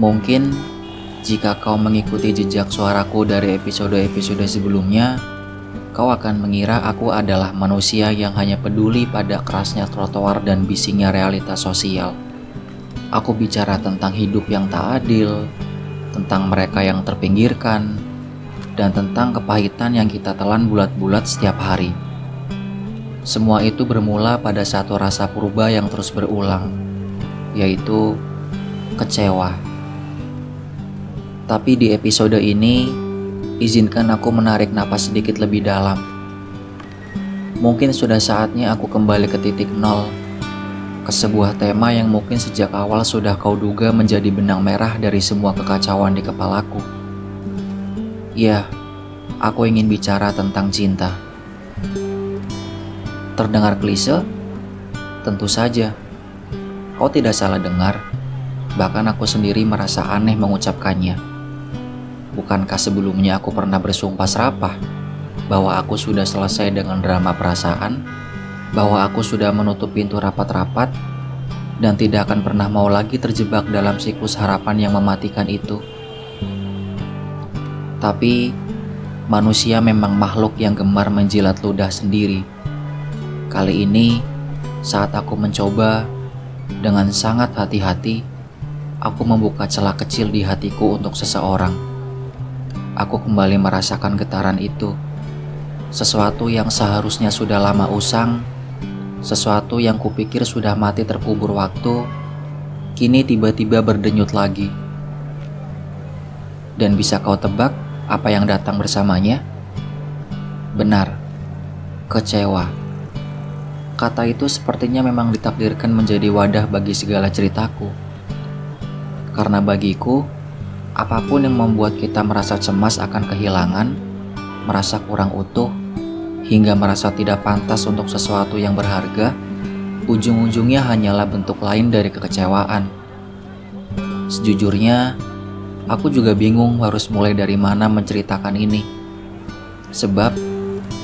Mungkin jika kau mengikuti jejak suaraku dari episode-episode sebelumnya, kau akan mengira aku adalah manusia yang hanya peduli pada kerasnya trotoar dan bisingnya realitas sosial. Aku bicara tentang hidup yang tak adil, tentang mereka yang terpinggirkan, dan tentang kepahitan yang kita telan bulat-bulat setiap hari. Semua itu bermula pada satu rasa purba yang terus berulang, yaitu kecewa. Tapi di episode ini, izinkan aku menarik napas sedikit lebih dalam. Mungkin sudah saatnya aku kembali ke titik nol, ke sebuah tema yang mungkin sejak awal sudah kau duga menjadi benang merah dari semua kekacauan di kepalaku. Ya, aku ingin bicara tentang cinta. Terdengar klise? Tentu saja. Kau tidak salah dengar, bahkan aku sendiri merasa aneh mengucapkannya. Bukankah sebelumnya aku pernah bersumpah serapah bahwa aku sudah selesai dengan drama perasaan, bahwa aku sudah menutup pintu rapat-rapat, dan tidak akan pernah mau lagi terjebak dalam siklus harapan yang mematikan itu. Tapi, manusia memang makhluk yang gemar menjilat ludah sendiri. Kali ini, saat aku mencoba, dengan sangat hati-hati, aku membuka celah kecil di hatiku untuk seseorang. Aku kembali merasakan getaran itu. Sesuatu yang seharusnya sudah lama usang, sesuatu yang kupikir sudah mati terkubur waktu, kini tiba-tiba berdenyut lagi. Dan bisa kau tebak apa yang datang bersamanya? Benar, kecewa. Kata itu sepertinya memang ditakdirkan menjadi wadah bagi segala ceritaku. Karena bagiku, apapun yang membuat kita merasa cemas akan kehilangan, merasa kurang utuh, hingga merasa tidak pantas untuk sesuatu yang berharga, ujung-ujungnya hanyalah bentuk lain dari kekecewaan. Sejujurnya, aku juga bingung harus mulai dari mana menceritakan ini. Sebab,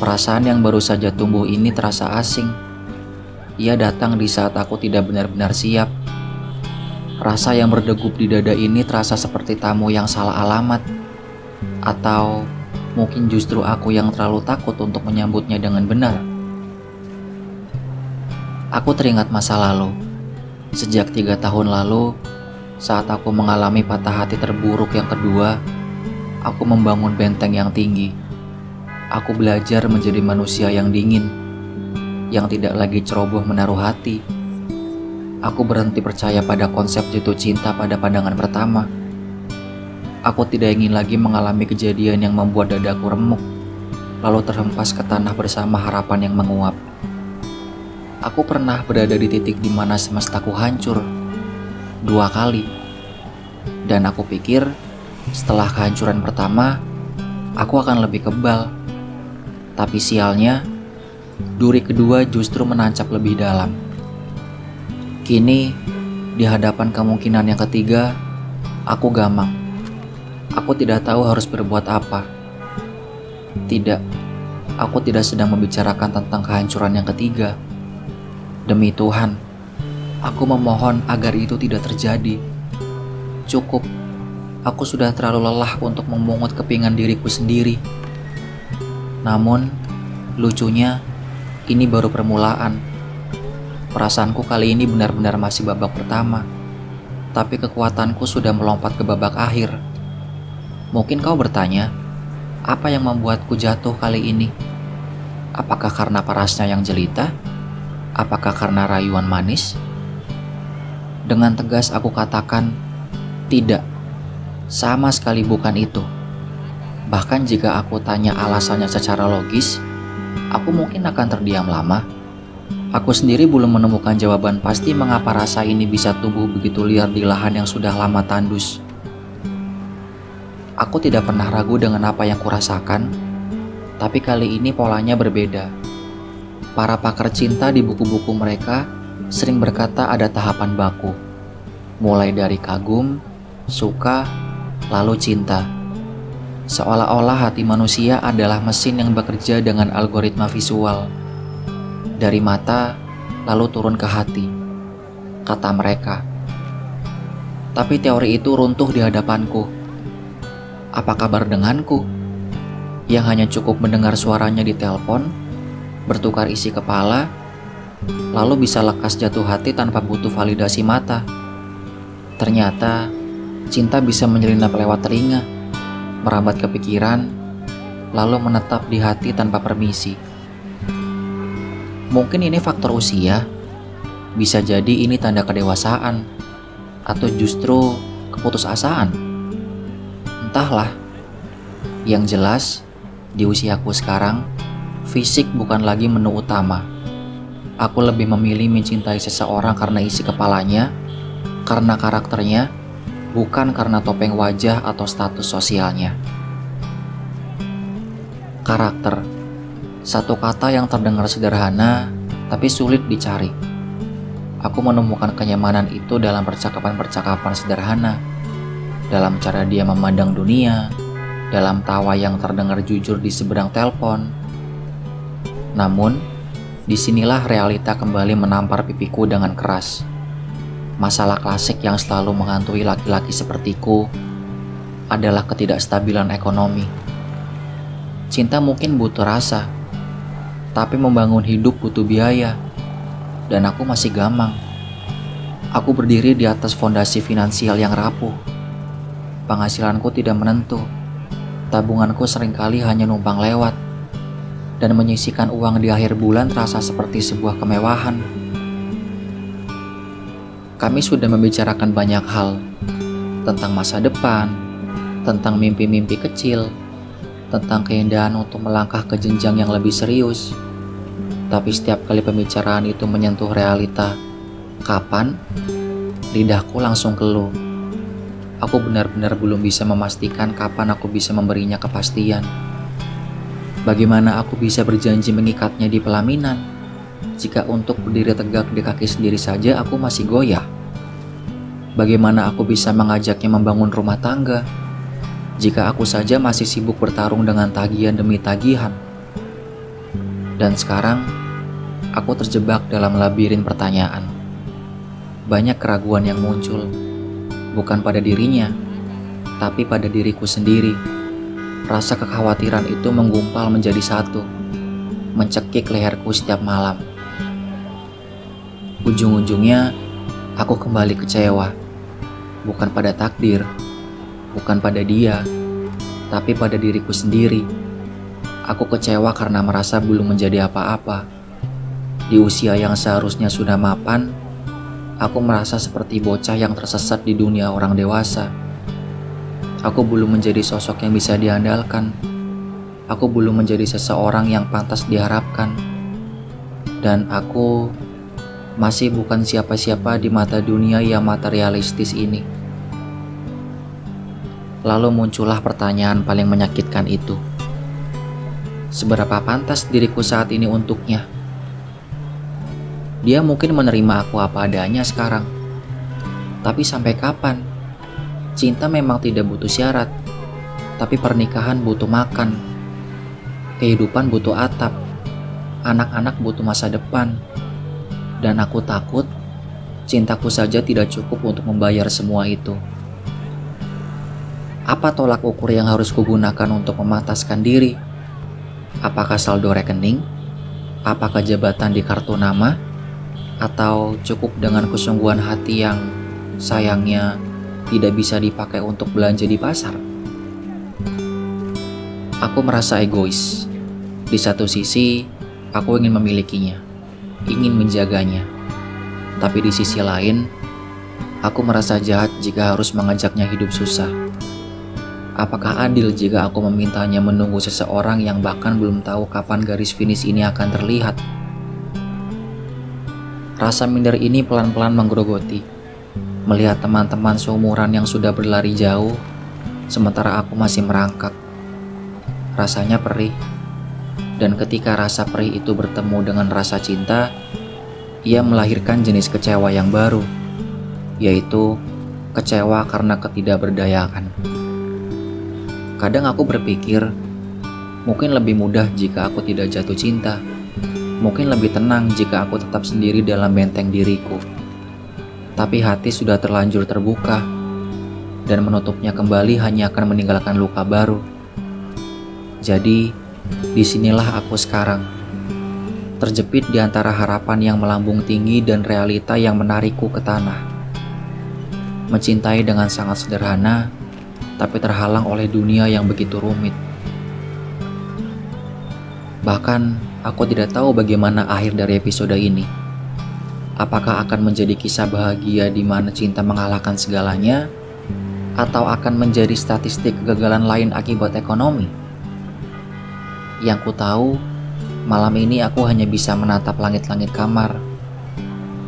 perasaan yang baru saja tumbuh ini terasa asing. Ia datang di saat aku tidak benar-benar siap. Rasa yang berdegup di dada ini terasa seperti tamu yang salah alamat. Atau mungkin justru aku yang terlalu takut untuk menyambutnya dengan benar. Aku teringat masa lalu. Sejak 3 tahun lalu, saat aku mengalami patah hati terburuk yang kedua, aku membangun benteng yang tinggi. Aku belajar menjadi manusia yang dingin, yang tidak lagi ceroboh menaruh hati. Aku berhenti percaya pada konsep jatuh cinta pada pandangan pertama. Aku tidak ingin lagi mengalami kejadian yang membuat dadaku remuk, lalu terhempas ke tanah bersama harapan yang menguap. Aku pernah berada di titik di mana semestaku hancur 2 kali. Dan aku pikir setelah kehancuran pertama, aku akan lebih kebal. Tapi sialnya, duri kedua justru menancap lebih dalam. Kini, di hadapan kemungkinan yang ketiga, aku gamang. Aku tidak tahu harus berbuat apa. Tidak, aku tidak sedang membicarakan tentang kehancuran yang ketiga. Demi Tuhan, aku memohon agar itu tidak terjadi. Cukup, aku sudah terlalu lelah untuk memungut kepingan diriku sendiri. Namun, lucunya, ini baru permulaan. Perasaanku kali ini benar-benar masih babak pertama, tapi kekuatanku sudah melompat ke babak akhir. Mungkin kau bertanya, apa yang membuatku jatuh kali ini? Apakah karena parasnya yang jelita? Apakah karena rayuan manis? Dengan tegas aku katakan, tidak, sama sekali bukan itu. Bahkan jika aku tanya alasannya secara logis, aku mungkin akan terdiam lama. Aku sendiri belum menemukan jawaban pasti mengapa rasa ini bisa tumbuh begitu liar di lahan yang sudah lama tandus. Aku tidak pernah ragu dengan apa yang kurasakan, tapi kali ini polanya berbeda. Para pakar cinta di buku-buku mereka sering berkata ada tahapan baku, mulai dari kagum, suka, lalu cinta. Seolah-olah hati manusia adalah mesin yang bekerja dengan algoritma visual. Dari mata, lalu turun ke hati, kata mereka. Tapi teori itu runtuh di hadapanku. Apa kabar denganku? Yang hanya cukup mendengar suaranya di telepon, bertukar isi kepala, lalu bisa lekas jatuh hati tanpa butuh validasi mata. Ternyata, cinta bisa menyelinap lewat telinga, merambat ke pikiran, lalu menetap di hati tanpa permisi. Mungkin ini faktor usia, bisa jadi ini tanda kedewasaan, atau justru keputusasaan. Entahlah, yang jelas di usiaku sekarang, fisik bukan lagi menu utama. Aku lebih memilih mencintai seseorang karena isi kepalanya, karena karakternya, bukan karena topeng wajah atau status sosialnya. Karakter, satu kata yang terdengar sederhana, tapi sulit dicari. Aku menemukan kenyamanan itu dalam percakapan-percakapan sederhana, dalam cara dia memandang dunia, dalam tawa yang terdengar jujur di seberang telepon. Namun, disinilah realita kembali menampar pipiku dengan keras. Masalah klasik yang selalu menghantui laki-laki sepertiku adalah ketidakstabilan ekonomi. Cinta mungkin butuh rasa, tapi membangun hidup butuh biaya, dan aku masih gamang. Aku berdiri di atas fondasi finansial yang rapuh. Penghasilanku tidak menentu. Tabunganku seringkali hanya numpang lewat, dan menyisihkan uang di akhir bulan terasa seperti sebuah kemewahan. Kami sudah membicarakan banyak hal, tentang masa depan, tentang mimpi-mimpi kecil, tentang keindahan untuk melangkah ke jenjang yang lebih serius. Tapi setiap kali pembicaraan itu menyentuh realita, kapan, lidahku langsung keluh. Aku benar-benar belum bisa memastikan kapan aku bisa memberinya kepastian. Bagaimana aku bisa berjanji mengikatnya di pelaminan, jika untuk berdiri tegak di kaki sendiri saja aku masih goyah? Bagaimana aku bisa mengajaknya membangun rumah tangga, jika aku saja masih sibuk bertarung dengan tagihan demi tagihan? Dan sekarang, aku terjebak dalam labirin pertanyaan. Banyak keraguan yang muncul, bukan pada dirinya, tapi pada diriku sendiri. Rasa kekhawatiran itu menggumpal menjadi satu, mencekik leherku setiap malam. Ujung-ujungnya, aku kembali kecewa. Bukan pada takdir, bukan pada dia, tapi pada diriku sendiri. Aku kecewa karena merasa belum menjadi apa-apa. Di usia yang seharusnya sudah mapan, aku merasa seperti bocah yang tersesat di dunia orang dewasa. Aku belum menjadi sosok yang bisa diandalkan. Aku belum menjadi seseorang yang pantas diharapkan. Dan aku masih bukan siapa-siapa di mata dunia yang materialistis ini. Lalu muncullah pertanyaan paling menyakitkan itu. Seberapa pantas diriku saat ini untuknya? Dia mungkin menerima aku apa adanya sekarang. Tapi sampai kapan? Cinta memang tidak butuh syarat, tapi pernikahan butuh makan. Kehidupan butuh atap. Anak-anak butuh masa depan. Dan aku takut cintaku saja tidak cukup untuk membayar semua itu. Apa tolak ukur yang harus kugunakan untuk memantaskan diri? Apakah saldo rekening? Apakah jabatan di kartu nama? Atau cukup dengan kesungguhan hati yang sayangnya tidak bisa dipakai untuk belanja di pasar? Aku merasa egois. Di satu sisi, aku ingin memilikinya, ingin menjaganya. Tapi di sisi lain, aku merasa jahat jika harus mengajaknya hidup susah. Apakah adil jika aku memintanya menunggu seseorang yang bahkan belum tahu kapan garis finish ini akan terlihat? Rasa minder ini pelan-pelan menggerogoti. Melihat teman-teman seumuran yang sudah berlari jauh, sementara aku masih merangkak. Rasanya perih. Dan ketika rasa perih itu bertemu dengan rasa cinta, ia melahirkan jenis kecewa yang baru, yaitu kecewa karena ketidakberdayaan. Kadang aku berpikir, mungkin lebih mudah jika aku tidak jatuh cinta. Mungkin lebih tenang jika aku tetap sendiri dalam benteng diriku. Tapi hati sudah terlanjur terbuka. dan menutupnya kembali hanya akan meninggalkan luka baru. Jadi, disinilah aku sekarang, terjepit di antara harapan yang melambung tinggi dan realita yang menarikku ke tanah. Mencintai dengan sangat sederhana, tapi terhalang oleh dunia yang begitu rumit. Bahkan, aku tidak tahu bagaimana akhir dari episode ini. Apakah akan menjadi kisah bahagia di mana cinta mengalahkan segalanya, atau akan menjadi statistik kegagalan lain akibat ekonomi? Yang ku tahu, malam ini aku hanya bisa menatap langit-langit kamar,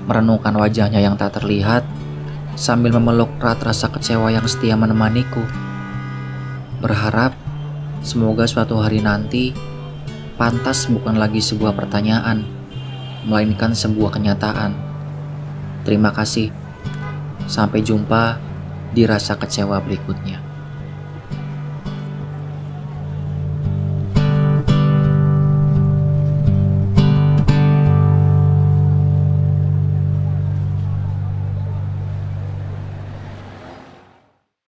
merenungkan wajahnya yang tak terlihat, sambil memeluk erat rasa kecewa yang setia menemaniku. Berharap, semoga suatu hari nanti, pantas bukan lagi sebuah pertanyaan, melainkan sebuah kenyataan. Terima kasih. Sampai jumpa di rasa kecewa berikutnya.